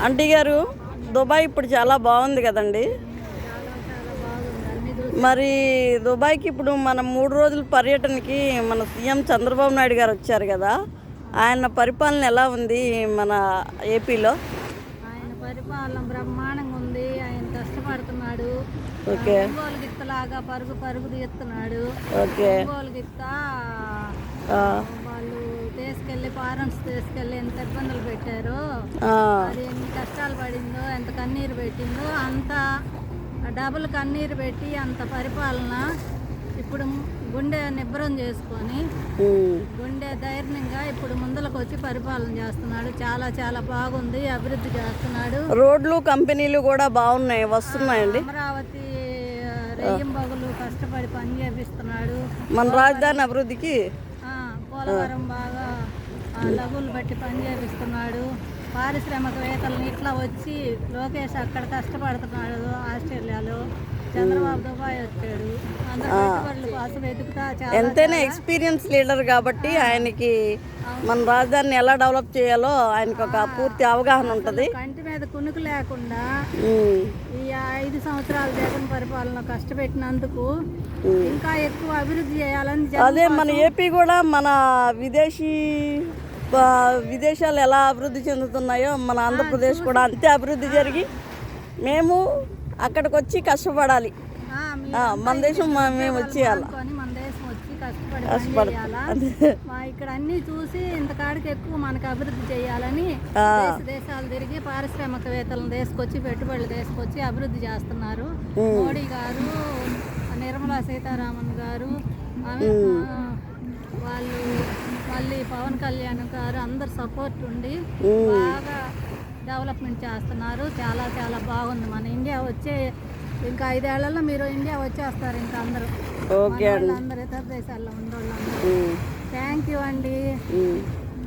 Aunty గారు, Dubai ఇప్పుడు చాలా బాగుంది కదండి. మరి దుబాయ్కి ఇప్పుడు మనం 3 రోజుల పర్యటనకి మన సీఎం చంద్రబాబు నాయుడు గారు వచ్చారు కదా. ఆయన పరిపాలన ఎలా ఉంది మన ఏపీలో? ఆయన పరిపాలన బ్రహ్మాండంగా ఉంది. ఆయన కష్టపడుతున్నాడు. ఓకే. ఒంగోలు గిత్తలాగా పరుగు తీస్తున్నాడు. ఓకే. ఒంగోలు గిత్త వాళ్ళు తీసుకెళ్ళి ఫారెన్స్ తీసుకెళ్ళి ఎంత ఇబ్బందులు పెట్టారో, అది ఎన్ని కష్టాలు పడిందో, ఎంత కన్నీరు పెట్టిందో, అంత డబుల్ కన్నీరు పెట్టి అంత పరిపాలన ఇప్పుడు గుండె నిబ్బరం చేసుకొని గుండె ధైర్యంగా ఇప్పుడు ముందలకు వచ్చి పరిపాలన చేస్తున్నాడు. చాలా చాలా బాగుంది. అభివృద్ధి చేస్తున్నాడు. రోడ్లు కంపెనీలు కూడా బాగున్నాయి, వస్తున్నాయండి. అమరావతి రెయ్యంబగులు కష్టపడి పని చేపిస్తున్నాడు. మన రాజధాని అభివృద్ధికి పోలవరం బాగా లఘువులు బట్టి పని చేపిస్తున్నాడు. పారిశ్రామికవేత్తలను ఇట్లా వచ్చి లోకేష్ అక్కడ కష్టపడుతున్నాడు. ఆస్ట్రేలియాలో చంద్రబాబు దుబాయ్ వచ్చాడు. అందరూ పెట్టుబడుల కోసం ఎదుగుతా ఎంతైనా ఎక్స్పీరియన్స్ లీడర్ కాబట్టి ఆయనకి మన రాజధానిని ఎలా డెవలప్ చేయాలో ఆయనకి ఒక పూర్తి అవగాహన ఉంటుంది. కంటి మీద కునుకు లేకుండా ఈ 5 సంవత్సరాల జగన్ పరిపాలన కష్టపెట్టినందుకు ఇంకా ఎక్కువ అభివృద్ధి చేయాలని. అదే మన ఏపీ కూడా మన విదేశాలు ఎలా అభివృద్ధి చెందుతున్నాయో మన ఆంధ్రప్రదేశ్ కూడా అంతే అభివృద్ధి జరిగి మేము అక్కడికి వచ్చి కష్టపడాలి. మన దేశం మేము వచ్చేయాలి. మన దేశం వచ్చి కష్టపడి ఇక్కడ అన్ని చూసి ఇంతకాడికి ఎక్కువ మనకు అభివృద్ధి చేయాలని దేశాలు తిరిగి పారిశ్రామికవేత్తలను తీసుకొచ్చి పెట్టుబడులు తీసుకొచ్చి అభివృద్ధి చేస్తున్నారు. మోడీ గారు, నిర్మలా సీతారామన్ గారు, వాళ్ళు మళ్ళీ పవన్ కళ్యాణ్ గారు అందరు సపోర్ట్ ఉండి బాగా డెవలప్మెంట్ చేస్తున్నారు. చాలా చాలా బాగుంది. మన ఇండియా వచ్చే ఇంకా 5 ఏళ్లలో మీరు ఇండియా వచ్చేస్తారు. ఇంకా అందరూ అందరు ఇతర దేశాల్లో ఉండేవాళ్ళందరూ. థ్యాంక్ యూ అండి.